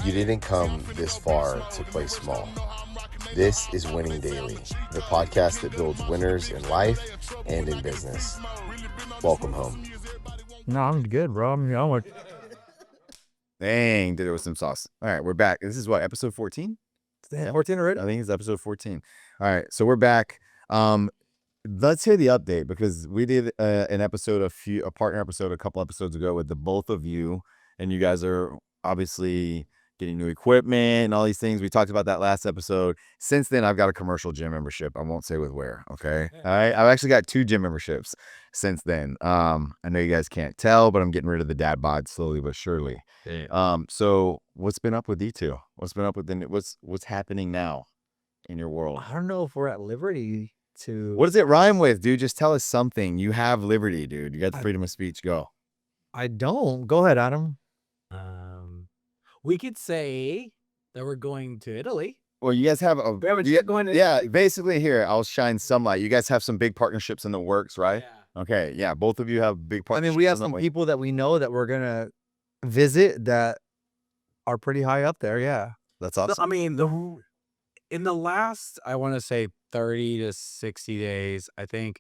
You didn't come this far to play small. This is Winning Daily, the podcast that builds winners in life and in business. Welcome home. No, I'm good, bro. Dang, did it with some sauce. All right, we're back. This is what, episode 14? 14 already? I think it's episode 14. All right, so we're back. Let's hear the update because we did an episode, a partner episode a couple episodes ago with the both of you, and you guys are obviously getting new equipment and all these things. We talked about that last episode. Since then, I've got a commercial gym membership. I won't say with where, okay? All right, I've actually got 2 gym memberships since then. I know you guys can't tell, but I'm getting rid of the dad bod slowly but surely. So what's been up with you two? What's been up with what's happening now in your world? I don't know if we're at liberty to. What does it rhyme with, dude? Just tell us something. You have liberty, dude. You got the freedom of speech. Go. I don't. Go ahead, Adam. We could say that we're going to Italy. Well, you guys have a Going to yeah. Basically, here I'll shine some light. You guys have some big partnerships in the works, right? Yeah. Okay, yeah. Both of you have big I partnerships. mean, we have in the some way. people that we know that we're gonna visit that are pretty high up there. Yeah. That's awesome. I mean, in the last, I want to say 30 to 60 days, I think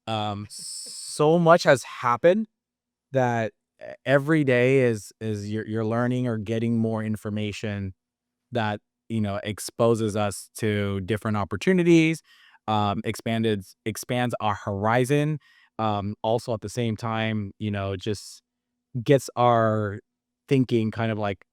so much has happened that every day is you're learning or getting more information that, exposes us to different opportunities, expands our horizon. Also at the same time, just gets our thinking kind of like,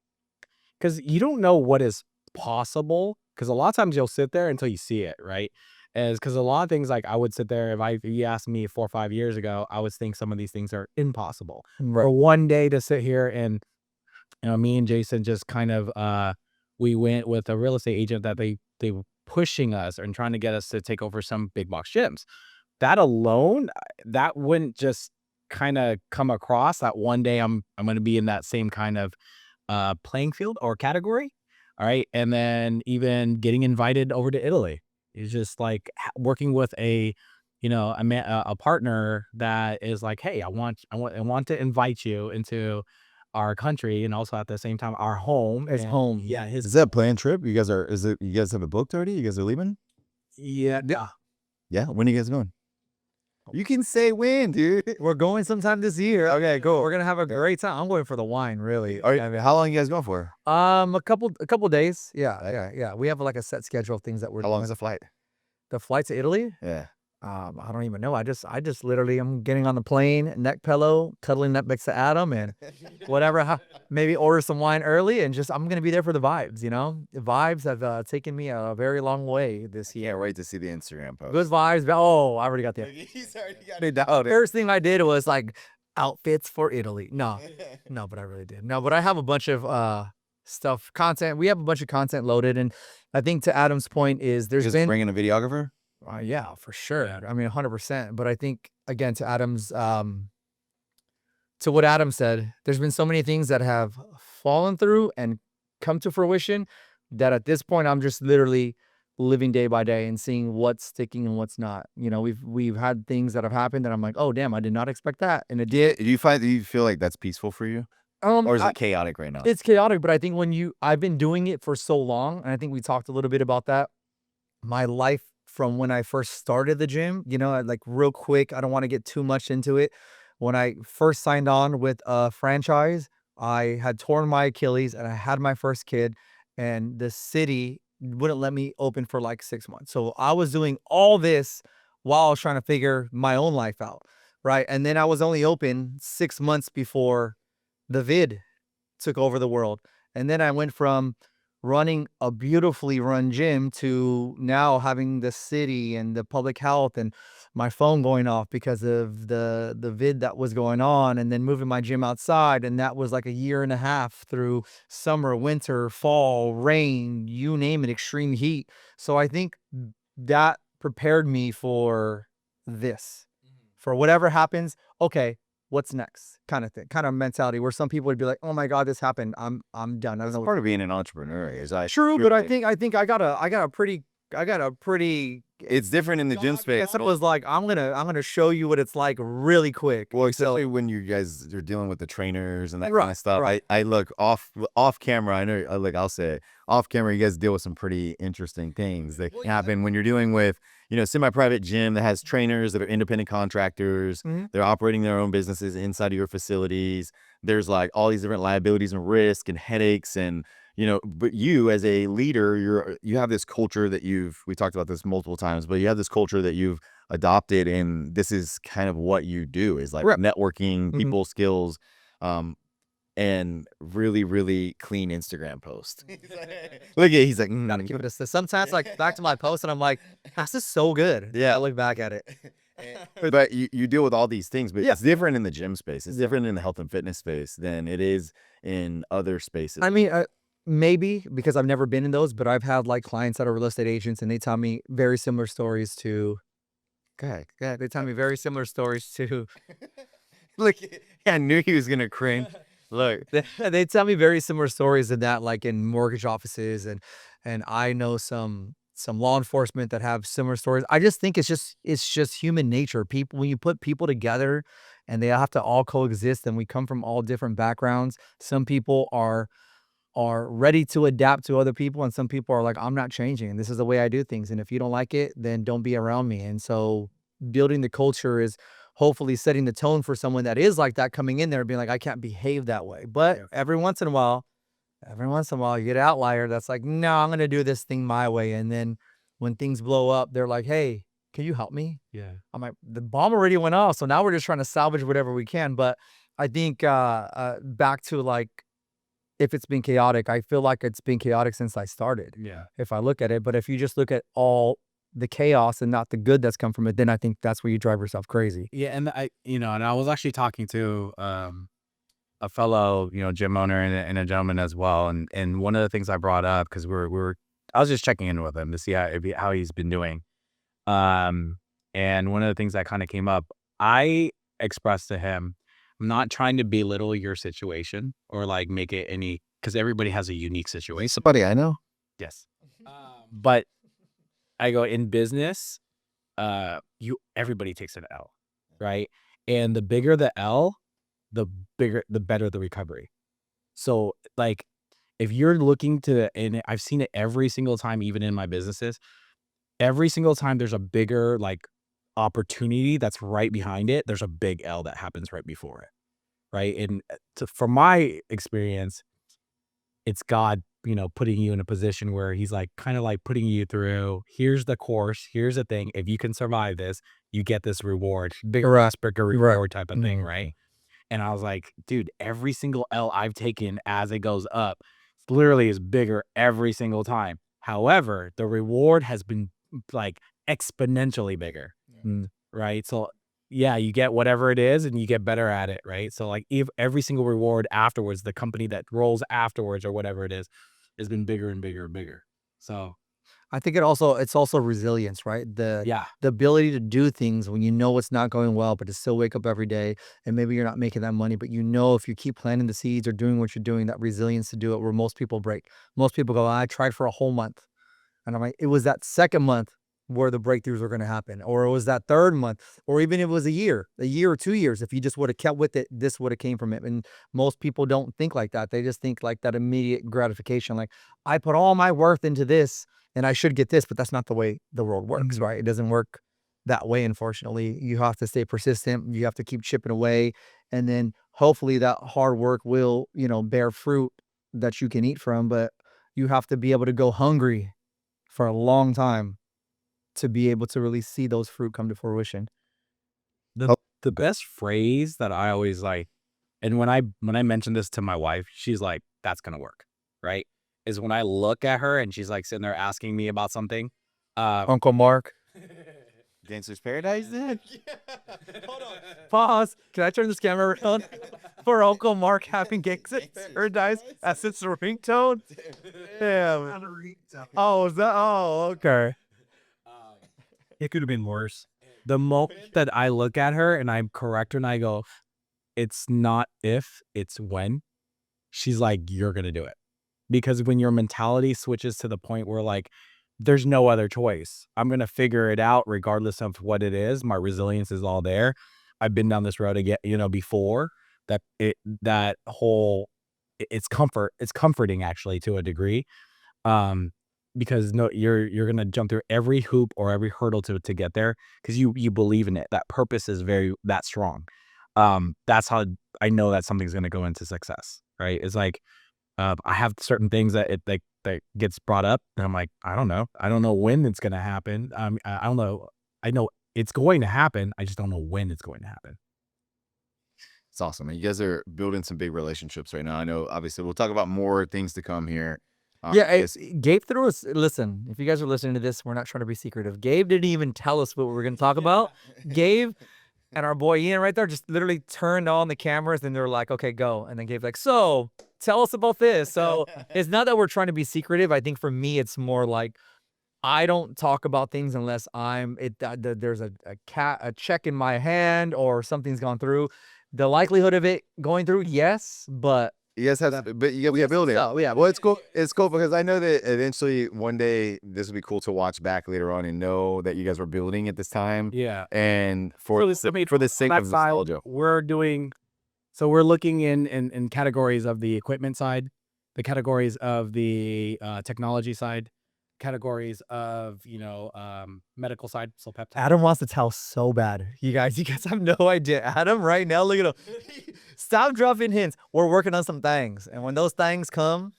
because you don't know what is possible, because a lot of times you'll sit there until you see it, right? Because a lot of things, like I would sit there, if you asked me 4 or 5 years ago, I would think some of these things are impossible. For one day to sit here and, me and Jason just kind of, we went with a real estate agent that they were pushing us and trying to get us to take over some big box gyms. That alone, that wouldn't just kind of come across that one day I'm going to be in that same kind of playing field or category. All right. And then even getting invited over to Italy is just like working with a partner that is like, hey, I want to invite you into our country, and also at the same time our home. His home. Yeah. Is that a planned trip? You guys have it booked already? You guys are leaving? Yeah. Yeah. When are you guys going? You can say when, dude. We're going sometime this year. Okay, cool. We're gonna have a great time. I'm going for the wine, really. I mean, how long are you guys going for? A couple days. Yeah. We have like a set schedule of things that we're How long doing. is the flight? The flight to Italy? Yeah. I don't even know. I just literally, I'm getting on the plane, neck pillow, cuddling up next to Adam, and whatever. Maybe order some wine early, and I'm gonna be there for the vibes. The vibes have taken me a very long way this year. Can't wait to see the Instagram post. Good vibes. Oh, I already got the. He's already got it down. First thing I did was like outfits for Italy. No, but I really did. No, but I have a bunch of content. We have a bunch of content loaded, and I think to Adam's point is there's Just been bringing a videographer? yeah, for sure. I mean, 100%. But I think, again, to Adam's, to what Adam said, there's been so many things that have fallen through and come to fruition that at this point, I'm just literally living day by day and seeing what's sticking and what's not. We've had things that have happened that I'm like, oh, damn, I did not expect that. And it did. Do you feel like that's peaceful for you? Or is it chaotic right now? It's chaotic, but I think I've been doing it for so long, and I think we talked a little bit about that. My life from when I first started the gym, like real quick, I don't want to get too much into it. When I first signed on with a franchise, I had torn my Achilles and I had my first kid, and the city wouldn't let me open for like 6 months. So I was doing all this while I was trying to figure my own life out. Right. And then I was only open 6 months before the vid took over the world. And then I went from running a beautifully run gym to now having the city and the public health and my phone going off because of the vid that was going on, and then moving my gym outside. And that was like a year and a half through summer, winter, fall, rain, you name it, extreme heat. So I think that prepared me for this, for whatever happens. Okay, what's next, kind of thing, kind of mentality, where some people would be like, oh my God, this happened, I'm done. I don't That's know. part of being an entrepreneur is True, but I think I got a a pretty. It's different in the gym I space. guess it was like I'm gonna show you what it's like really quick. Well, especially when you guys are dealing with the trainers and that kind Right, of stuff. right. I look off camera. I know, like I'll say it, off camera, you guys deal with some pretty interesting things that happen when you're dealing with, semi-private gym that has trainers that are independent contractors. Mhm. They're operating their own businesses inside of your facilities. There's like all these different liabilities and risk and headaches and, but you as a leader, you have this culture that we talked about this multiple times, but you have this culture that you've adopted, and this is kind of what you do is like Right. networking, Mhm. people skills, and really, really clean Instagram post. Look at, he's like, Gotta give it a. Sometimes like back to my post and I'm like, this is so good. Yeah. I look back at it. but you deal with all these things, but Yeah. it's different in the gym space. It's different in the health and fitness space than it is in other spaces. I mean, maybe because I've never been in those, but I've had like clients that are real estate agents, and they tell me very similar stories to. Go ahead. They tell me very similar stories to. Look, I knew he was gonna cringe. Look, They tell me very similar stories in that, like in mortgage offices, and I know some law enforcement that have similar stories. I just think it's just human nature. People, when you put people together, and they have to all coexist, and we come from all different backgrounds. Some people are ready to adapt to other people, and some people are like, I'm not changing, and this is the way I do things, and if you don't like it, then don't be around me. And so building the culture is hopefully setting the tone for someone that is like that, coming in there and being like, I can't behave that way. But every once in a while you get an outlier that's like, no, I'm gonna do this thing my way. And then when things blow up, they're like, hey, can you help me? Yeah. I'm like, the bomb already went off, so now we're just trying to salvage whatever we can. But I think back to like, if it's been chaotic, I feel like it's been chaotic since I started, Yeah. if I look at it. But if you just look at all the chaos and not the good that's come from it, then I think that's where you drive yourself crazy. Yeah. And and I was actually talking to a fellow, gym owner and a gentleman as well. And one of the things I brought up, because I was just checking in with him to see how he's been doing. And one of the things that kind of came up, I expressed to him, I'm not trying to belittle your situation or like make it because everybody has a unique situation. somebody I know. Yes. But I go, in business, everybody takes an L, right? And the bigger the L, the better the recovery. So like, if you're looking and I've seen it every single time, even in my businesses, every single time there's a bigger like opportunity that's right behind it, there's a big L that happens right before it. Right. And from my experience, it's God, putting you in a position where he's like, kind of like putting you through, here's the course, here's the thing. If you can survive this, you get this reward, bigger reward type of thing. Right. And I was like, dude, every single L I've taken as it goes up literally is bigger every single time. However, the reward has been like exponentially bigger. Right. So yeah, you get whatever it is and you get better at it. Right. So like, if every single reward afterwards, the company that rolls afterwards or whatever it is, has been bigger and bigger and bigger. So I think it's also resilience, right? The ability to do things when you know it's not going well, but to still wake up every day, and maybe you're not making that money, but if you keep planting the seeds or doing what you're doing, that resilience to do it, where most people break. Most people go, I tried for a whole month. And I'm like, it was that second month where the breakthroughs were going to happen, or it was that third month, or even if it was a year or 2 years. If you just would have kept with it, this would have came from it. And most people don't think like that. They just think like that immediate gratification. Like, I put all my worth into this and I should get this, but that's not the way the world works, right? It doesn't work that way. Unfortunately, you have to stay persistent. You have to keep chipping away. And then hopefully that hard work will, bear fruit that you can eat from, but you have to be able to go hungry for a long time to be able to really see those fruit come to fruition. The best phrase that I always like, and when I mention this to my wife, she's like, that's going to work. Right. Is when I look at her and she's like sitting there asking me about something. Uncle Mark. Gangster's Paradise then? Hold on. Pause. Can I turn this camera around for Uncle Mark having Gangster's Paradise as its ringtone? Damn. Oh, is that? Oh, okay. It could have been worse. The moment that I look at her and I correct her and I go, it's not if, it's when. She's like, you're going to do it. Because when your mentality switches to the point where like, there's no other choice. I'm going to figure it out regardless of what it is. My resilience is all there. I've been down this road again, before that whole, it's comforting actually to a degree. Because no, you're going to jump through every hoop or every hurdle to get there because you believe in it. That purpose is that strong. That's how I know that something's going to go into success, right? It's like, I have certain things that that gets brought up, and I'm like, I don't know when it's going to happen. I don't know. I know it's going to happen. I just don't know when it's going to happen. It's awesome. And you guys are building some big relationships right now. I know, obviously, we'll talk about more things to come here. Yeah, Gabe threw us. Listen, if you guys are listening to this, we're not trying to be secretive. Gabe didn't even tell us what we were going to talk about. Gabe and our boy Ian right there just literally turned on the cameras and they're like, okay, go. And then Gabe's like, so tell us about this. So it's not that we're trying to be secretive. I think for me, it's more like I don't talk about things unless there's a check in my hand or something's gone through. The likelihood of it going through, yes, but you guys have, but you got building. Oh, yeah. Well, it's cool. It's cool because I know that eventually one day this will be cool to watch back later on and know that you guys were building at this time. Yeah. And for the sake of nostalgia, we're looking in categories of the equipment side, the categories of the technology side, categories of medical side. So peptides. Adam wants to tell so bad. You guys have no idea. Adam right now, look at him. Stop dropping hints. We're working on some things, and when those things come,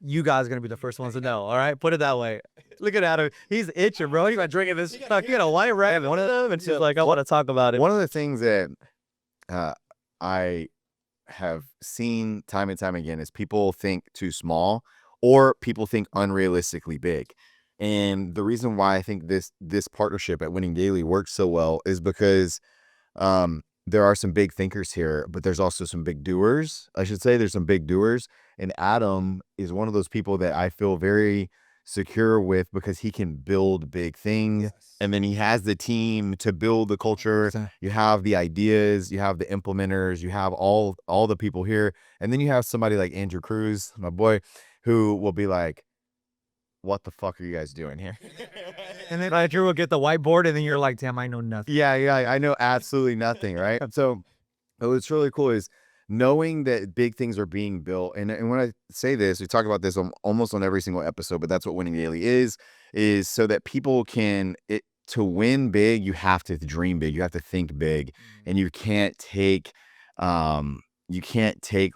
you guys are gonna be the first ones to know. All right, put it that way. Look at Adam. He's itching, bro. He's been drinking this. You got a white rabbit, one of them, and she's like, I want to talk about it. One of the things that I have seen time and time again is people think too small or people think unrealistically big. And the reason why I think this partnership at Winning Daily works so well is because there are some big thinkers here, but there's also some big doers. I should say there's some big doers. And Adam is one of those people that I feel very secure with because he can build big things. Yes. And then he has the team to build the culture. You have the ideas, you have the implementers, you have all the people here. And then you have somebody like Andrew Cruz, my boy, who will be like, what the fuck are you guys doing here? And then Andrew will get the whiteboard and then you're like, damn, I know nothing. Yeah, I know absolutely nothing, right? So what's really cool is knowing that big things are being built. And when I say this, we talk about this almost on every single episode, but that's what Winning Daily is so that people to win big, you have to dream big. You have to think big. And you can't take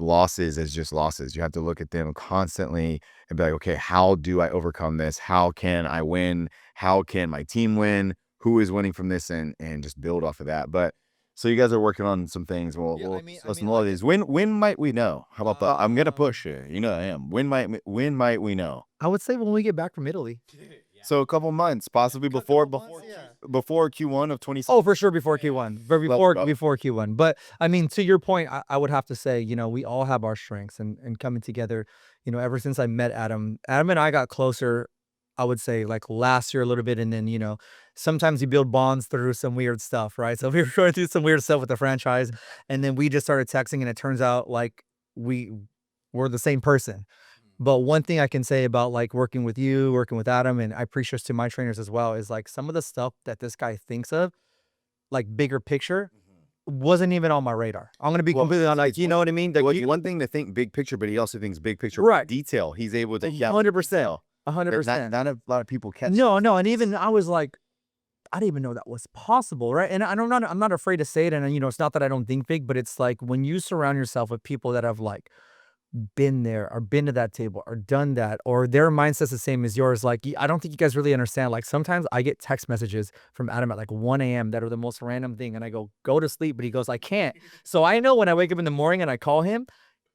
losses as just losses. You have to look at them constantly and be like, okay, how do I overcome this? How can I win? How can my team win? Who is winning from this? And just build off of that. But so you guys are working on some things. Listen, all of these. When might we know? How about that? I'm gonna push you. You know I am. When might we know? I would say when we get back from Italy. So a couple months, possibly before Q1 of 20. Oh, for sure before Q1, before Q1. But I mean, to your point, I would have to say, we all have our strengths and coming together. Ever since I met Adam and I got closer. I would say like last year a little bit, and then sometimes you build bonds through some weird stuff, right? So we were going through some weird stuff with the franchise, and then we just started texting, and it turns out like we're the same person. But one thing I can say about like working with you, working with Adam, and I preach this to my trainers as well, is like some of the stuff that this guy thinks of, like bigger picture, wasn't even on my radar. I'm gonna be completely honest. You know what I mean? Like, one thing to think big picture, but he also thinks big picture right. Detail. He's able to 100%. 100%. Not a lot of people catch. No, and even I was like, I didn't even know that was possible, right? And I'm not afraid to say it. And it's not that I don't think big, but it's like when you surround yourself with people that have like been there or been to that table or done that, or their mindset's the same as yours. Like, I don't think you guys really understand. Like sometimes I get text messages from Adam at like 1 a.m. that are the most random thing, and I go to sleep, but he goes, I can't. So I know when I wake up in the morning and I call him,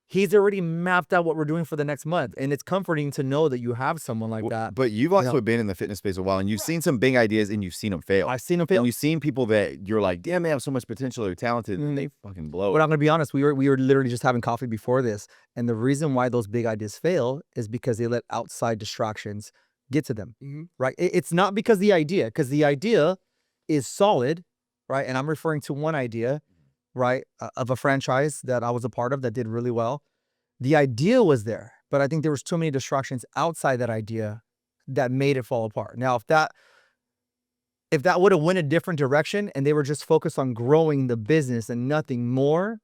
he's already mapped out what we're doing for the next month. And it's comforting to know that you have someone like that. But you've also been in the fitness space a while, and you've seen some big ideas and you've seen them fail. I've seen them fail. And you've seen people that you're like, damn, they have so much potential, they're talented, and they fucking blow. But I'm going to be honest, we were literally just having coffee before this. And the reason why those big ideas fail is because they let outside distractions get to them, right? It's not because the idea is solid, right? And I'm referring to one idea, right, of a franchise that I was a part of that did really well. The idea was there, but I think there was too many distractions outside that idea that made it fall apart. Now, if that would have went a different direction and they were just focused on growing the business and nothing more,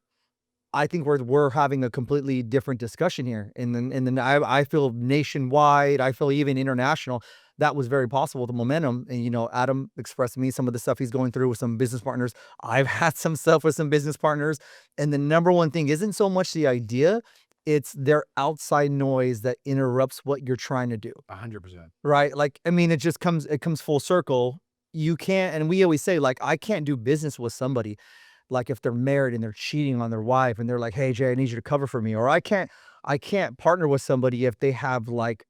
I think we're having a completely different discussion here. And then I feel nationwide, I feel even international, that was very possible. The momentum, and Adam expressed to me some of the stuff he's going through with some business partners. I've had some stuff with some business partners, and the number one thing isn't so much the idea; it's their outside noise that interrupts what you're trying to do. 100%. Right? Like, I mean, it comes full circle. You can't, and we always say, like, I can't do business with somebody, like, if they're married and they're cheating on their wife and they're like, "Hey, Jay, I need you to cover for me." Or I can't partner with somebody if they have, like,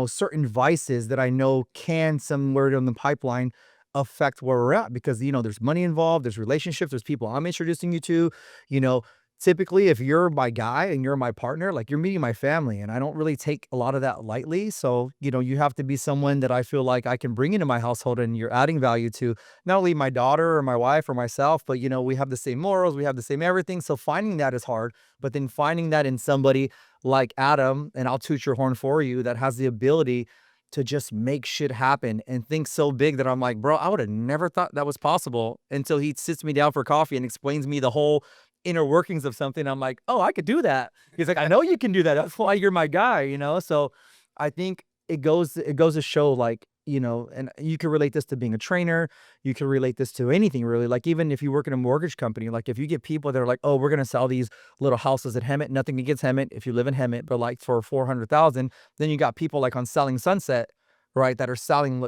certain vices that I know can somewhere down the pipeline affect where we're at, because, there's money involved, there's relationships, there's people I'm introducing you to, you know, typically, if you're my guy and you're my partner, like, you're meeting my family, and I don't really take a lot of that lightly. So, you have to be someone that I feel like I can bring into my household and you're adding value to not only my daughter or my wife or myself, but, we have the same morals, we have the same everything. So finding that is hard, but then finding that in somebody like Adam, and I'll toot your horn for you, that has the ability to just make shit happen and think so big that I'm like, bro, I would have never thought that was possible, until he sits me down for coffee and explains me the whole inner workings of something. I'm like, oh, I could do that. He's like, I know you can do that. That's why you're my guy. So I think it goes to show, like, and you can relate this to being a trainer. You can relate this to anything, really. Like, even if you work in a mortgage company, like, if you get people that are like, oh, we're going to sell these little houses at Hemet, nothing against Hemet if you live in Hemet, but like for 400,000, then you got people like on Selling Sunset, right, that are selling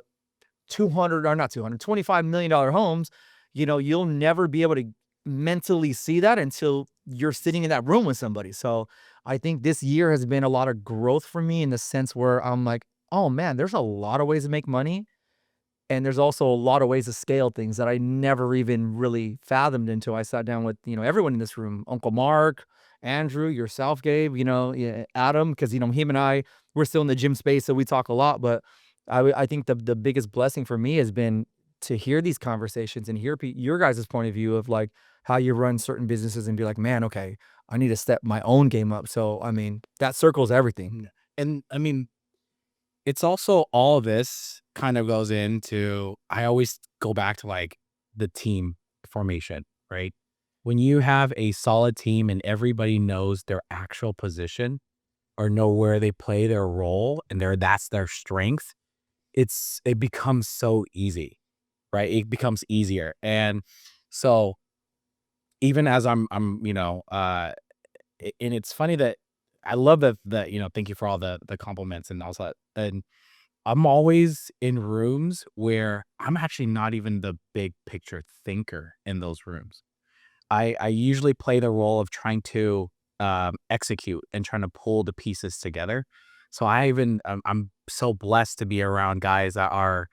200 or not 200, $25 million homes. You'll never be able to mentally see that until you're sitting in that room with somebody. So I think this year has been a lot of growth for me, in the sense where I'm like, oh man, there's a lot of ways to make money. And there's also a lot of ways to scale things that I never even really fathomed until I sat down with, everyone in this room, Uncle Mark, Andrew, yourself, Gabe, yeah, Adam, because, him and I, we're still in the gym space, so we talk a lot. But I think the biggest blessing for me has been to hear these conversations and hear your guys' point of view of, like, how you run certain businesses, and be like, man, okay, I need to step my own game up. So, I mean, that circles everything. And I mean, it's also, all of this kind of goes into, I always go back to, like, the team formation, right? When you have a solid team and everybody knows their actual position, or know where they play their role, and that's their strength, it becomes so easy, right? It becomes easier. And so, even as and it's funny that I love that, thank you for all the compliments and also that. And I'm always in rooms where I'm actually not even the big picture thinker in those rooms. I usually play the role of trying to execute and trying to pull the pieces together. So I'm so blessed to be around guys that are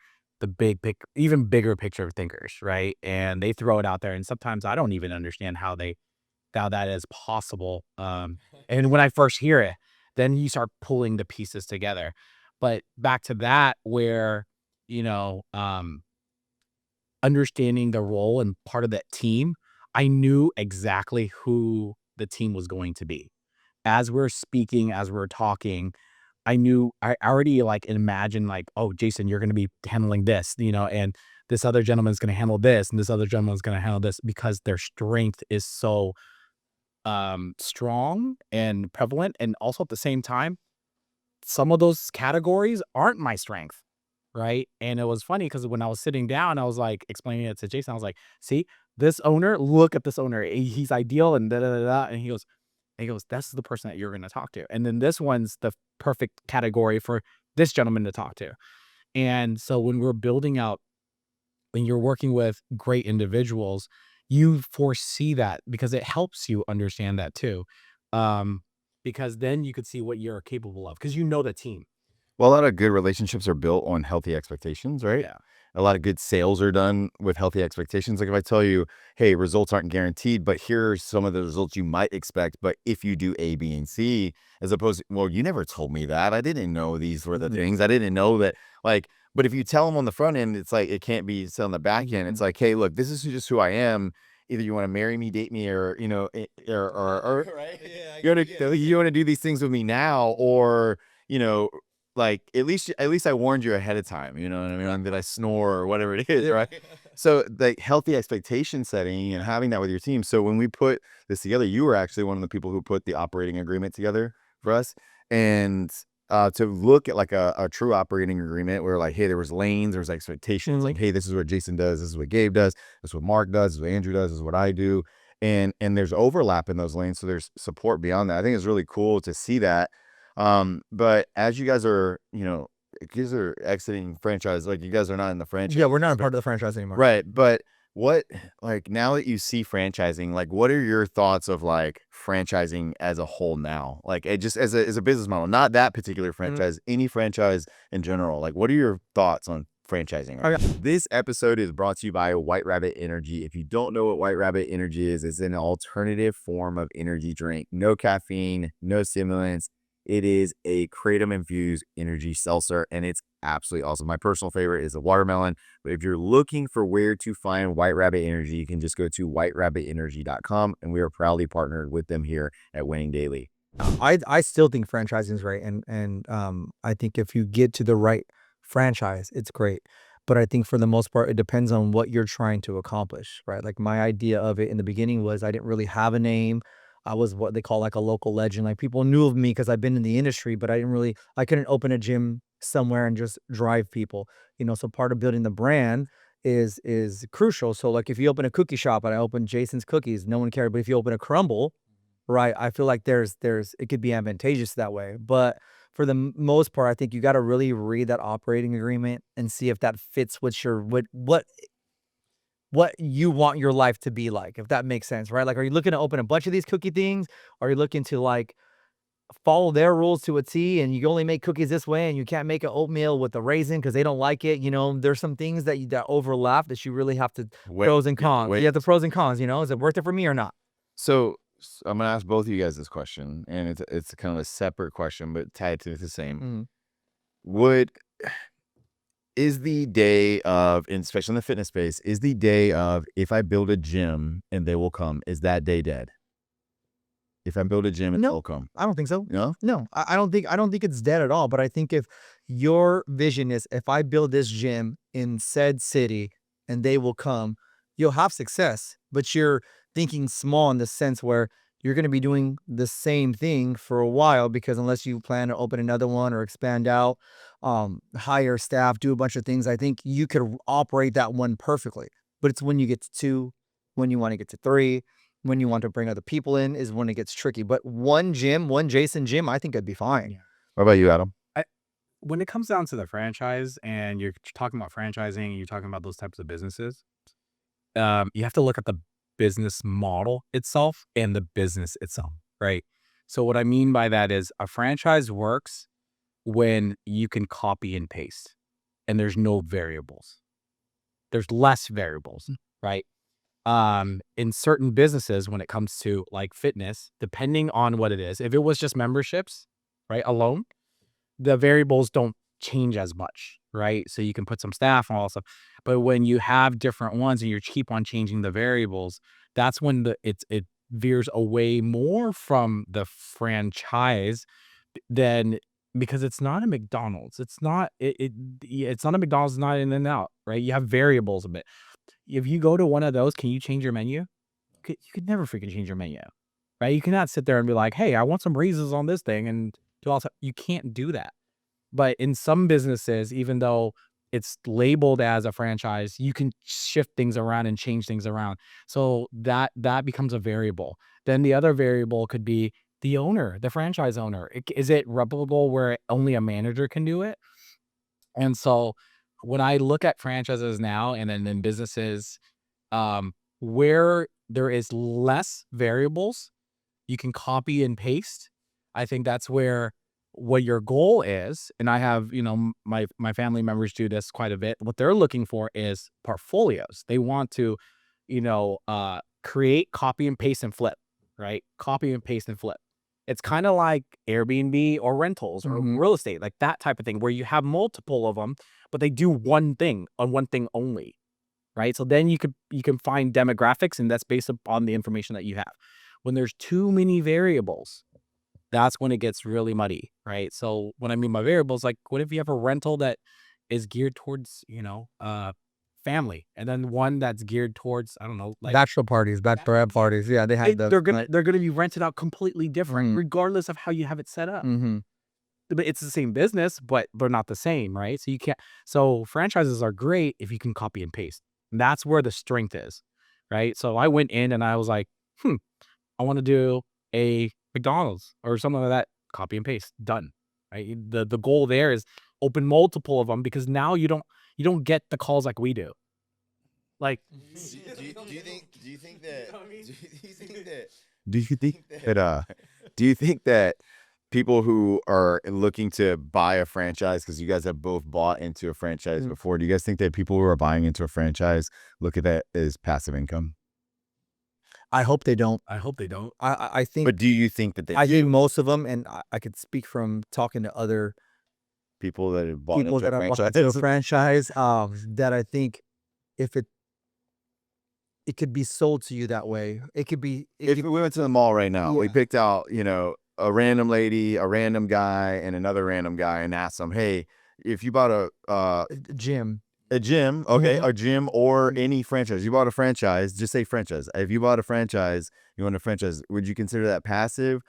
even bigger picture thinkers, right? And they throw it out there, and sometimes I don't even understand how that is possible. And when I first hear it, then you start pulling the pieces together. But back to that, where, you know, um, understanding the role and part of that team, I knew exactly who the team was going to be. As we're speaking, as we're talking, I already, like, imagined, like, oh, Jason, you're going to be handling this, and this other gentleman's going to handle this, and this other gentleman's going to handle this, because their strength is so strong and prevalent. And also at the same time, some of those categories aren't my strength, right? And it was funny because when I was sitting down, I was like explaining it to Jason. I was like, see, this owner, look at this owner. He's ideal and da da da da. And he goes, that's the person that you're going to talk to. And then this one's the perfect category for this gentleman to talk to. And so when we're building out, when you're working with great individuals, you foresee that, because it helps you understand that too. Because then you could see what you're capable of, because you know the team. Well, a lot of good relationships are built on healthy expectations, right? Yeah. A lot of good sales are done with healthy expectations. Like, if I tell you, hey, results aren't guaranteed, but here are some of the results you might expect, but if you do A, B, and C, as opposed to, well, you never told me that. I didn't know these were the things. I didn't know that, like, but if you tell them on the front end, it's like, it can't be said on the back end. It's like, hey, look, this is just who I am. Either you want to marry me, date me, or, or Right? Yeah, you want to do these things with me now, or, you know, like at least I warned you ahead of time, you know what I mean? Like, did I snore or whatever it is, right? So the healthy expectation setting and having that with your team. So when we put this together, you were actually one of the people who put the operating agreement together for us. And to look at like a true operating agreement where like, hey, there was lanes, there was expectations, like, hey, this is what Jason does, this is what Gabe does, this is what Mark does, this is what Andrew does, this is what I do. And there's overlap in those lanes. So there's support beyond that. I think it's really cool to see that. But as you guys are, you guys are exiting franchise, like you guys are not in the franchise. Yeah, we're not a part of the franchise anymore. Right. But what, like, now that you see franchising, like, what are your thoughts of like franchising as a whole now? Like, it just as a business model, not that particular franchise, any franchise in general. Like, what are your thoughts on franchising? Right? This episode is brought to you by White Rabbit Energy. If you don't know what White Rabbit Energy is, it's an alternative form of energy drink. No caffeine, no stimulants. It is a kratom infused energy seltzer, and it's absolutely awesome. My personal favorite is the watermelon. But if you're looking for where to find White Rabbit Energy, you can just go to whiterabbitenergy.com, and we are proudly partnered with them here at Winning Daily. I still think franchising is right, and I think if you get to the right franchise, it's great. But I think for the most part, it depends on what you're trying to accomplish, right? Like my idea of it in the beginning was I didn't really have a name. I was what they call like a local legend. Like people knew of me because I've been in the industry, but I couldn't open a gym somewhere and just drive people, so part of building the brand is crucial. So like if you open a cookie shop and I open Jason's Cookies, no one cared. But if you open a Crumble, right, I feel like there's it could be advantageous that way. But for the most part, I think you got to really read that operating agreement and see if that fits what you want your life to be like, if that makes sense, right? Like, are you looking to open a bunch of these cookie things? Are you looking to like follow their rules to a T and you only make cookies this way and you can't make an oatmeal with a raisin because they don't like it? There's some things that overlap that you really have to pros and cons. You have the pros and cons, is it worth it for me or not? So I'm going to ask both of you guys this question, and it's kind of a separate question, but tied to the same. Is the day of, especially in the fitness space, is the day of if I build a gym and they will come, is that day dead? If I build a gym and they'll come? I don't think so. No? I don't think it's dead at all. But I think if your vision is if I build this gym in said city and they will come, you'll have success. But you're thinking small in the sense where you're going to be doing the same thing for a while, because unless you plan to open another one or expand out, hire staff, do a bunch of things, I think you could operate that one perfectly. But it's when you get to 2, when you want to get to 3, when you want to bring other people in is when it gets tricky. But one Jason gym, I think I'd be fine. Yeah. What about you, Adam? When it comes down to the franchise and you're talking about franchising and you're talking about those types of businesses, you have to look at the business model itself and the business itself, right? So what I mean by that is a franchise works when you can copy and paste and there's no variables. There's less variables, right? In certain businesses, when it comes to like fitness, depending on what it is, if it was just memberships, right, alone, the variables don't change as much, right? So you can put some staff and all that stuff. But when you have different ones and you keep on changing the variables, that's when it veers away more from the franchise than, because it's not a McDonald's. It's not it's not a McDonald's, it's not In-N-Out, right? You have variables a bit. If you go to one of those, can you change your menu? You could never freaking change your menu, right? You cannot sit there and be like, hey, I want some raises on this thing and do all stuff. You can't do that. But in some businesses, even though it's labeled as a franchise, you can shift things around and change things around. So that becomes a variable. Then the other variable could be the owner, the franchise owner. Is it replicable where only a manager can do it? And so when I look at franchises now and then in businesses, where there is less variables, you can copy and paste. I think that's where what your goal is. And I have, my family members do this quite a bit. What they're looking for is portfolios. They want to, create, copy and paste and flip, right? Copy and paste and flip. It's kind of like Airbnb or rentals or real estate, like that type of thing, where you have multiple of them, but they do one thing on one thing only, right? So then you can find demographics, and that's based upon the information that you have. When there's too many variables, that's when it gets really muddy, right? So when I mean by variables, like what if you have a rental that is geared towards, family, and then one that's geared towards, I don't know, like Bachelor parties, bachelorette parties. Yeah, they have those. they're gonna be rented out completely different, regardless of how you have it set up. Mm-hmm. But it's the same business, but they're not the same, right? So you can't. So franchises are great if you can copy and paste. That's where the strength is, right? So I went in and I was like, I want to do a McDonald's or something like that. Copy and paste, done. Right. The goal there is open multiple of them, because now you don't get the calls like we do. Like, do you think that people who are looking to buy a franchise, because you guys have both bought into a franchise before, do you guys think that people who are buying into a franchise look at that as passive income? I hope they don't. I hope they don't. I think. But do you think that they I do? think most of them, and I could speak from talking to other People that have bought people into that a are franchise? into a franchise, that I think if it could be sold to you that way. It could be. If we went to the mall right now, we picked out, a random lady, a random guy, and another random guy, and asked them, hey, if you bought a gym, okay, a gym or any franchise, you bought a franchise, just say franchise. If you bought a franchise, you want a franchise, would you consider that passive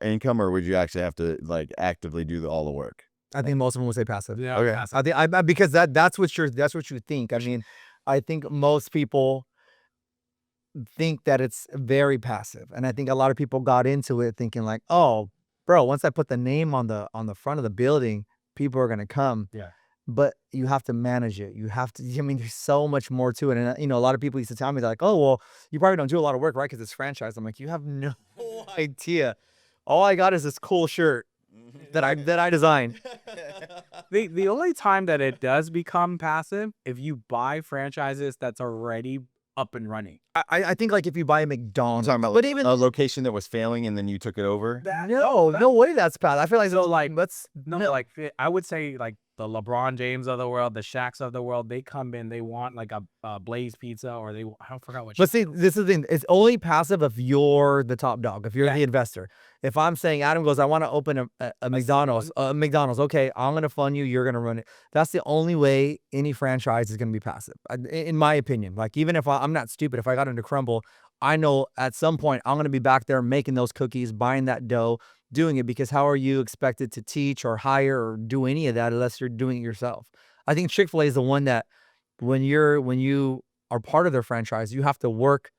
income, or would you actually have to like actively do all the work? I think most of them would say passive. Yeah. Okay. Passive. I think because that's what you think. I mean, I think most people think that it's very passive, and I think a lot of people got into it thinking like, oh, bro, once I put the name on the front of the building, people are gonna come. Yeah. But you have to manage it. You have to. I mean, there's so much more to it. And a lot of people used to tell me, they're like, oh, well, you probably don't do a lot of work, right? Because it's franchise. I'm like, you have no idea. All I got is this cool shirt that I designed. The only time that it does become passive, if you buy franchises that's already up and running. I think like if you buy a I'm McDonald's, talking about but even a location that was failing and then you took it over. no way that's bad. I feel like So like that's like I would say like the LeBron James of the world, the Shaqs of the world, they come in, they want like a Blaze pizza, or I forgot what. But see, this is the thing. It's only passive if you're the top dog, if you're the investor. If I'm saying, Adam goes, I want to open a McDonald's, okay, I'm going to fund you, you're going to run it. That's the only way any franchise is going to be passive, in my opinion. Like, even if I'm not stupid, if I got into Crumble, I know at some point I'm going to be back there making those cookies, buying that dough, doing it, because how are you expected to teach or hire or do any of that unless you're doing it yourself? I think Chick-fil-A is the one that when you are part of their franchise, you have to work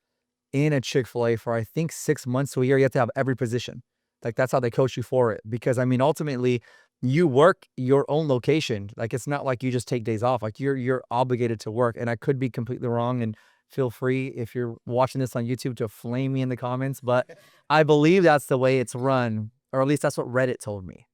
in a Chick-fil-A for, I think, 6 months to a year. You have to have every position. Like, that's how they coach you for it. Because, I mean, ultimately, you work your own location. Like, it's not like you just take days off. Like, you're obligated to work. And I could be completely wrong. And feel free, if you're watching this on YouTube, to flame me in the comments. But I believe that's the way it's run. Or at least that's what Reddit told me.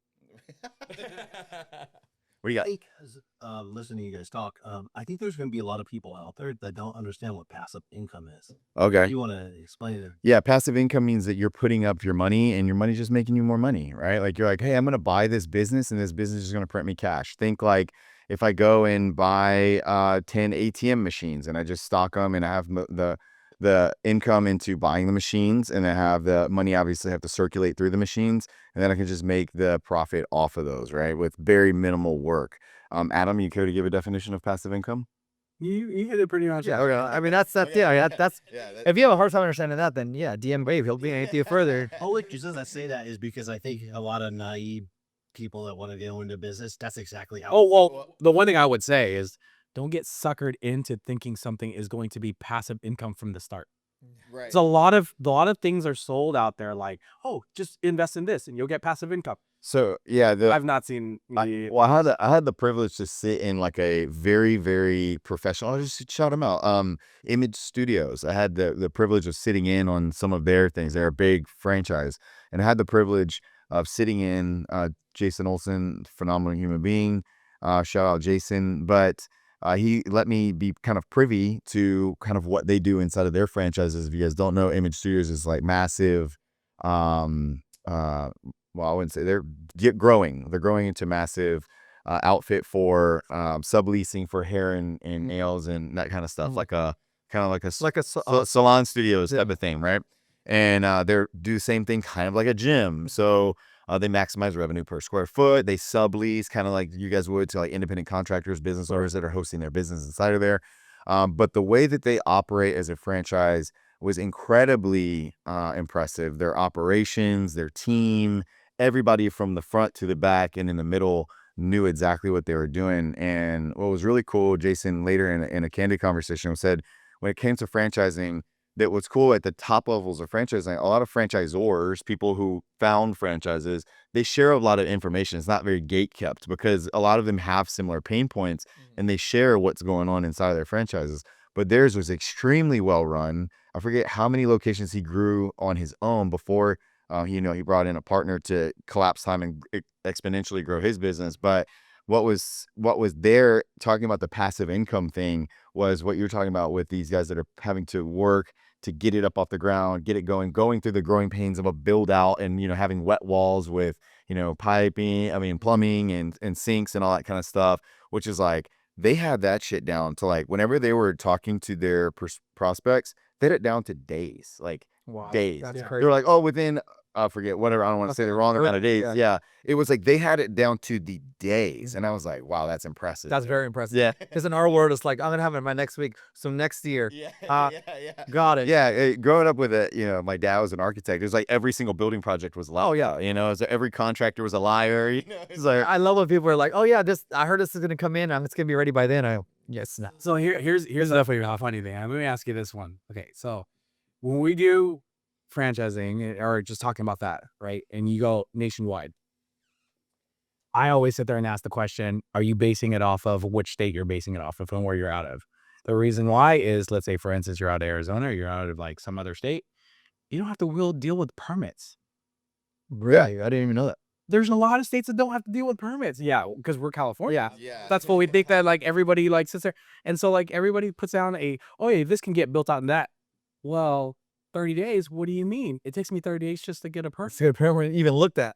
What do you got? Because listening to you guys talk, I think there's going to be a lot of people out there that don't understand what passive income is. Okay. You want to explain it? Yeah, passive income means that you're putting up your money and your money's just making you more money, right? Like, you're like, hey, I'm going to buy this business and this business is going to print me cash. Think like if I go and buy 10 ATM machines and I just stock them, and I have the income into buying the machines, and I have the money obviously have to circulate through the machines, and then I can just make the profit off of those, right? With very minimal work. Adam, you care to give a definition of passive income? You hit it pretty much. Yeah, okay. I mean, that's if you have a hard time understanding that, then yeah, DM Gabe, he'll be into you further. Oh, the reason I say that is because I think a lot of naive people that want to go into business, that's exactly how. Oh, well, the one thing I would say is don't get suckered into thinking something is going to be passive income from the start. Right. So a lot of things are sold out there like, oh, just invest in this and you'll get passive income. So yeah, I've not seen. I had the privilege to sit in like a very, very professional. I'll just shout them out. Image Studios. I had the privilege of sitting in on some of their things. They're a big franchise, and I had the privilege of sitting in. Jason Olson, phenomenal human being. Shout out Jason, but he let me be kind of privy to kind of what they do inside of their franchises. If you guys don't know, Image Studios is like massive. Well, I wouldn't say they're growing. They're growing into massive outfit for subleasing for hair and nails and that kind of stuff, like a salon studios type of thing, right? and they do the same thing, kind of like a gym. So they maximize revenue per square foot. They sublease, kind of like you guys would, to like independent contractors, business owners that are hosting their business inside of there. But the way that they operate as a franchise was incredibly impressive. Their operations, their team, everybody from the front to the back and in the middle knew exactly what they were doing. And what was really cool, Jason later in a candid conversation said, when it came to franchising, that what's cool at the top levels of franchising, a lot of franchisors, people who found franchises, they share a lot of information. It's not very gate kept because a lot of them have similar pain points and they share what's going on inside of their franchises. But theirs was extremely well run. I forget how many locations he grew on his own before he brought in a partner to collapse time and exponentially grow his business. But what was there, talking about the passive income thing, was what you're talking about with these guys that are having to work to get it up off the ground, get it going through the growing pains of a build out, and having wet walls with plumbing and sinks and all that kind of stuff, which is like they had that shit down to like whenever they were talking to their prospects, they had it down to days, like days. That's They crazy. were like, oh, within forget whatever, I don't want to say the wrong amount of days. Yeah. It was like they had it down to the days, and I was like, wow, that's impressive. That's very impressive. Yeah. Because in our world, it's like, I'm going to have it by next week. So next year. Yeah. Got it. Yeah, growing up with it, my dad was an architect. It was like every single building project was a lie. Oh yeah, so every contractor was a liar. It's like, I love when people are like, oh yeah, I heard this is going to come in. It's going to be ready by then. Yes. No. So here's definitely a funny thing. Let me ask you this one. Okay, so when we do franchising or just talking about that, right? And you go nationwide, I always sit there and ask the question, are you basing it off of which state you're basing it off of and where you're out of? The reason why is, let's say, for instance, you're out of Arizona, or you're out of like some other state, you don't have to deal with permits. Really? I didn't even know that. There's a lot of states that don't have to deal with permits. Yeah, because we're California. Yeah. That's what we think, that like everybody like sits there. And so like everybody puts down this can get built out in that. Well, 30 days, what do you mean? It takes me 30 days just to get a permit. It's a permit even looked at.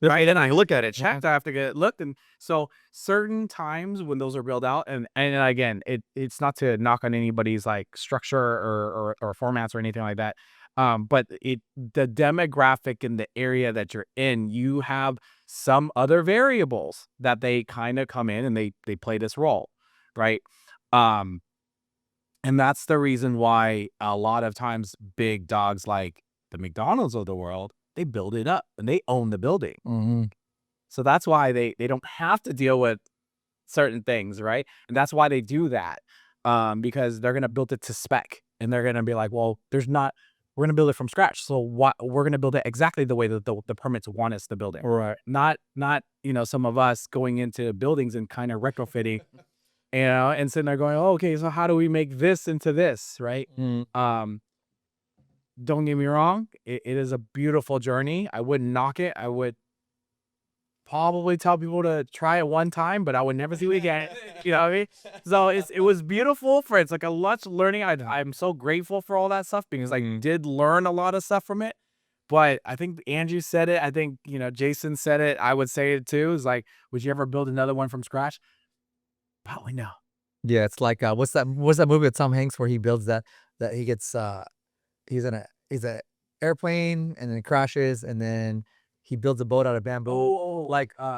Right, and I look at it, checked, I have to get it looked. And so certain times when those are built out, and again, it's not to knock on anybody's like structure or formats or anything like that. But the demographic in the area that you're in, you have some other variables that they kind of come in and they play this role, right? And that's the reason why a lot of times big dogs like the McDonald's of the world, they build it up and they own the building. Mm-hmm. So that's why they don't have to deal with certain things, right? And that's why they do that, because they're going to build it to spec, and they're going to be like, well, we're going to build it from scratch. So we're going to build it exactly the way that the permits want us to build it. Right. Not some of us going into buildings and kind of retrofitting, and sitting there going, oh, okay, so how do we make this into this, right? Mm-hmm. Don't get me wrong. It is a beautiful journey. I wouldn't knock it. I would probably tell people to try it one time, but I would never do it again. You know what I mean? So it was beautiful it's like a lot of learning. I'm so grateful for all that stuff because I did learn a lot of stuff from it. But I think Andrew said it. I think, Jason said it. I would say it too. It's like, would you ever build another one from scratch? Probably no. Yeah, it's like what's that movie with Tom Hanks where he builds that he gets he's in a airplane and then it crashes and then he builds a boat out of bamboo.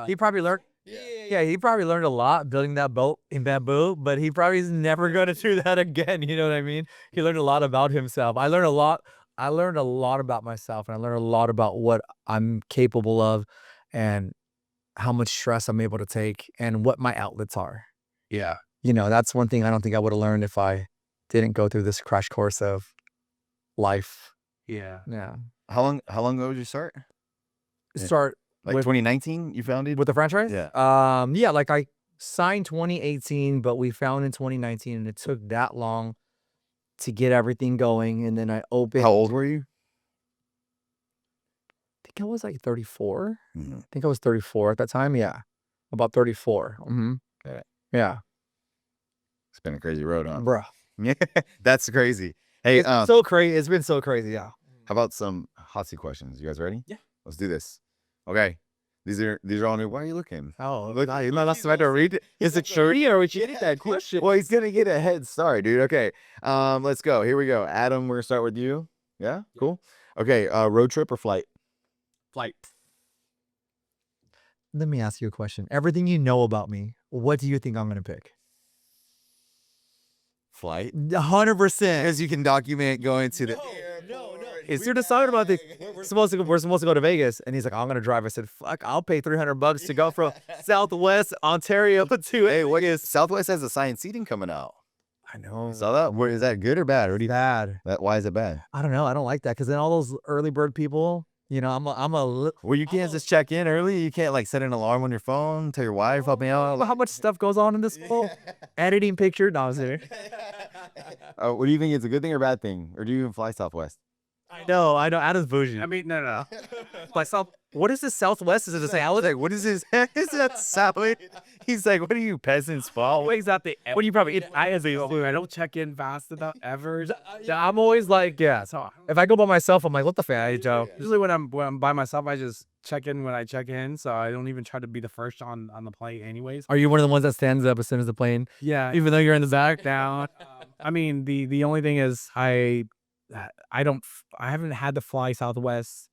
He probably learned. Yeah, he probably learned a lot building that boat in bamboo, but he probably is never going to do that again. You know what I mean? He learned a lot about himself. I learned a lot about myself, and I learned a lot about what I'm capable of and how much stress I'm able to take and what my outlets are. Yeah. That's one thing I don't think I would have learned if I didn't go through this crash course of life. Yeah. Yeah. how long ago did you start? Start Like 2019 you founded? with the franchise? Yeah. Yeah, like I signed 2018, but we found in 2019, and it took that long to get everything going. And then I opened. How old were you? I think I was like 34. Mhm. I think I was 34 at that time. Yeah. About 34. Yeah. It's been a crazy road, huh? Bruh. Yeah, that's crazy. Hey, It's so crazy. It's been so crazy. Yeah. how about some hot seat questions? You guys ready? Yeah. Let's do this. Okay. These are all new. Why are you looking? Oh, Look, you're not supposed to read it. Is it shorty or would you get that question? Well, he's gonna get a head start, dude. Okay. Let's go. Here we go. Adam, we're gonna start with you. Yeah, cool. Okay, road trip or flight? Flight. Let me ask you a question. Everything you know about me, what do you think I'm gonna pick? Flight. 100%. Because you can document going to the. Is you're deciding about this? We're supposed to go to Vegas, and he's like, "I'm gonna drive." I said, "Fuck, I'll pay $300 to go from Southwest Ontario to." Hey, what is Southwest has assigned seating coming out? I know. Saw that? Where is that good or bad? Or do you, Bad. why is it bad? I don't know. I don't like that because then all those early bird people, I'm a. Well, you can't just check in early. You can't like set an alarm on your phone, tell your wife, help me out. How much stuff goes on in this school? Editing picture. No, I was there. What do you think? It's a good thing or bad thing? Or do you even fly Southwest? I know. Adam's bougie. I mean, no. Myself. What is this Southwest? Is it a say? I was like, what is this? Is that Southwest? He's like, what are you peasants? Fall? Always out the. What do you probably eat? I don't check in fast enough ever. I'm always like, yeah. So If I go by myself, I'm like, what the fuck, Joe? usually when I'm by myself, I just check in when I check in. So I don't even try to be the first on the plane, anyways. Are you one of the ones that stands up as soon as the plane, Yeah. even though you're in the back? Down. I mean, the only thing is I haven't had to fly Southwest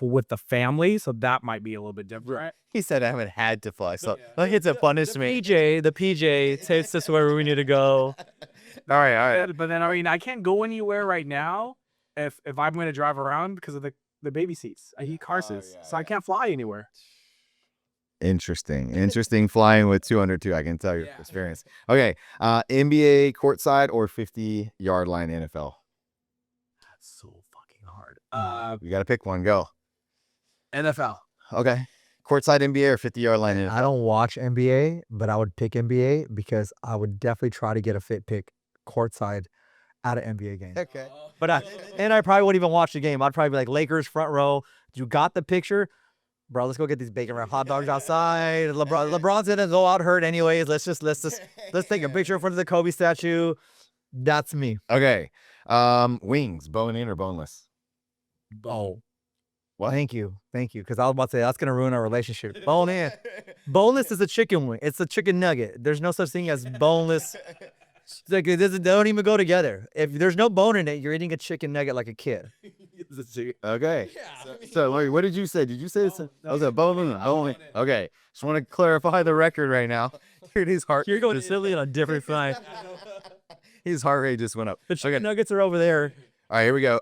with the family, so that might be a little bit different. He said I haven't had to fly. So like it's a punishment. The PJ takes us wherever we need to go. All right. But then I mean, I can't go anywhere right now if I'm going to drive around because of the baby seats. I eat car seats, so I can't fly anywhere. Interesting flying with 202. I can tell your experience. Okay, NBA courtside or 50-yard line NFL? That's so fucking hard. You got to pick one. Go. NFL. Okay. Courtside NBA or 50-yard line NFL? I don't watch NBA, but I would pick NBA because I would definitely try to get a fit pick courtside at an NBA game. Okay. But I probably wouldn't even watch the game. I'd probably be like, Lakers front row. You got the picture? Bro, let's go get these bacon wrap hot dogs outside. LeBron's gonna go out hurt anyways. Let's take a picture in front of the Kobe statue. That's me. Okay. Wings, bone in or boneless? Oh. What? Thank you. Because I was about to say that's gonna ruin our relationship. Bone in. Boneless is a chicken wing. It's a chicken nugget. There's no such thing as boneless. It's like they don't even go together. If there's no bone in it, you're eating a chicken nugget like a kid. Okay. So Larry, what did you say? Did you say that was a bone? Okay. Just want to clarify the record right now. Dude, his heart. You're going silly on a different flight. His heart rate just went up. The chicken nuggets are over there. All right, here we go.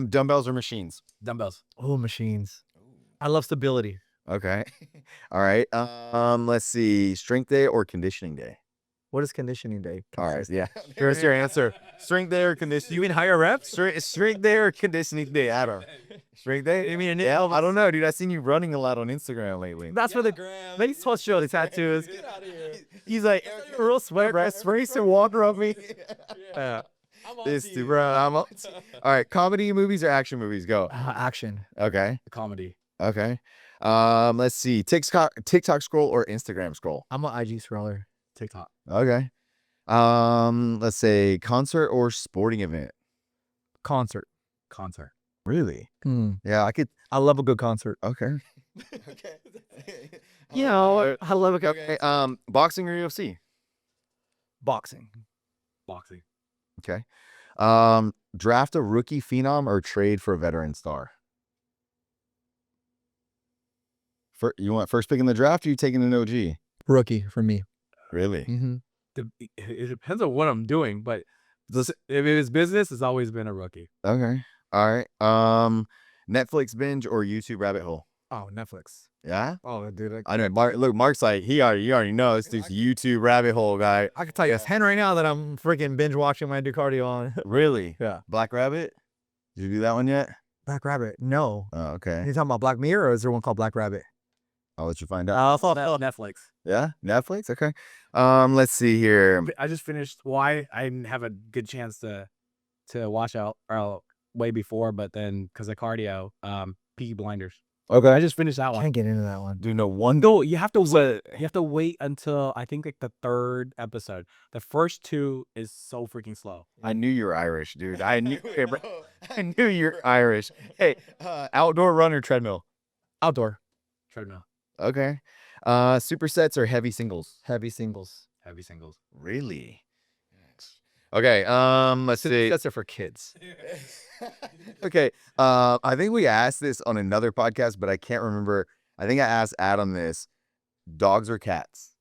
Dumbbells or machines? Dumbbells. Oh, machines. I love stability. Okay. All right. Let's see. Strength day or conditioning day? What is conditioning day? All right. Yeah. Here's your answer. Strength day or conditioning? You mean higher reps? Strength day or conditioning day? I don't know. Strength day? You mean Yeah, I don't know, dude. I've seen you running a lot on Instagram lately. That's for the gram. He's supposed to show the tattoos. Get out of here. He's like, real sweat, spray some water on me. Yeah. This dude, bro. All right. Comedy movies or action movies? Go. Action. Okay. Comedy. Okay. Let's see. TikTok scroll or Instagram scroll? I'm an IG scroller. TikTok. Okay. Let's say concert or sporting event? Concert. Really? Hmm. Yeah, I love a good concert. Okay. I love it. Okay. Boxing or UFC? Boxing. Okay. Draft a rookie phenom or trade for a veteran star? You want first pick in the draft or you taking an OG? Rookie for me. Really? Mm-hmm. It depends on what I'm doing, but if it's business, it's always been a rookie. Okay. All right. Netflix binge or YouTube rabbit hole? Oh, Netflix. Yeah? Oh, dude. I know. Mark's like, you already know this dude's YouTube rabbit hole guy. I can tell you a 10 right now that I'm freaking binge watching when I do cardio on. Really? Yeah. Black Rabbit? Did you do that one yet? Black Rabbit. No. Oh, okay. You talking about Black Mirror or is there one called Black Rabbit? I'll let you find out. I thought Netflix. Yeah? Netflix? Okay. Let's see here. I just finished. I didn't have a good chance to watch out way before, but then because of cardio, Peaky Blinders. Okay. I just finished that one. Can't get into that one. Do no one. No, you have to wait until I think like the third episode. The first two is so freaking slow. I knew you were Irish, dude. I knew you're Irish. Hey, outdoor run or treadmill? Outdoor. Treadmill. Okay. Supersets or heavy singles? Heavy singles. Heavy singles. Really? Okay. Let's see. That's it for kids. Okay. I think we asked this on another podcast, but I can't remember. I think I asked Adam this. Dogs or cats?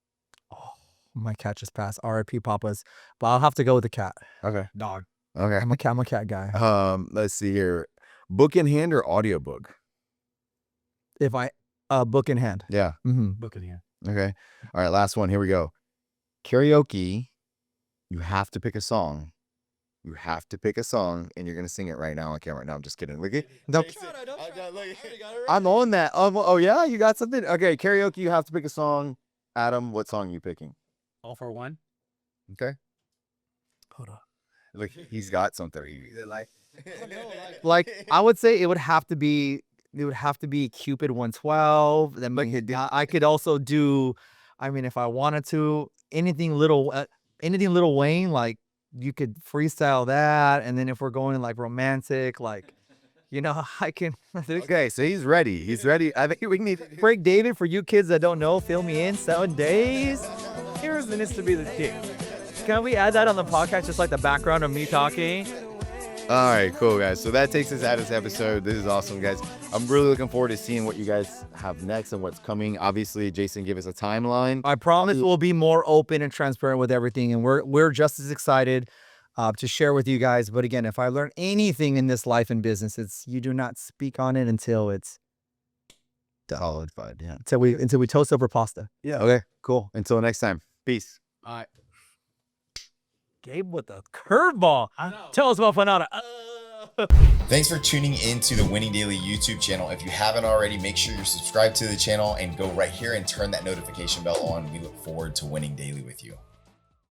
Oh, my cat just passed. R.I.P. Papa's. But I'll have to go with the cat. Okay. Dog. Okay. I'm a cat guy. Let's see here. Book in hand or audiobook? If I book in hand. Yeah. Book in here. Okay. All right. Last one. Here we go. Karaoke. You have to pick a song. You have to pick a song, and you're gonna sing it right now on camera. No, I'm just kidding. Look at no. I'm on that. Oh yeah, you got something. Okay, karaoke. You have to pick a song. Adam, what song are you picking? All for one. Okay. Hold on. Look, he's got something. Like I would say it would have to be Cupid 112. Then I could also do, I mean, if I wanted to, anything Little Wayne, like you could freestyle that. And then if we're going like romantic, like, you know, I can. Okay, so he's ready. He's ready. I think we need Break David, for you kids that don't know, fill me in 7 days. Here's the needs to be the dick. Can we add that on the podcast, just like the background of me talking? All right, cool, guys. So that takes us out of this episode. This is awesome, guys. I'm really looking forward to seeing what you guys have next and what's coming. Obviously, Jason gave us a timeline. I promise we'll be more open and transparent with everything, and we're just as excited to share with you guys. But again, if I learn anything in this life and business, it's you do not speak on it until it's Solidified, yeah. until we toast over pasta. Yeah. Okay, cool. Until next time. Peace. All right. Gabe with the curveball. Tell us about Fanata. Thanks for tuning in to the Winning Daily YouTube channel. If you haven't already, make sure you're subscribed to the channel and go right here and turn that notification bell on. We look forward to winning daily with you.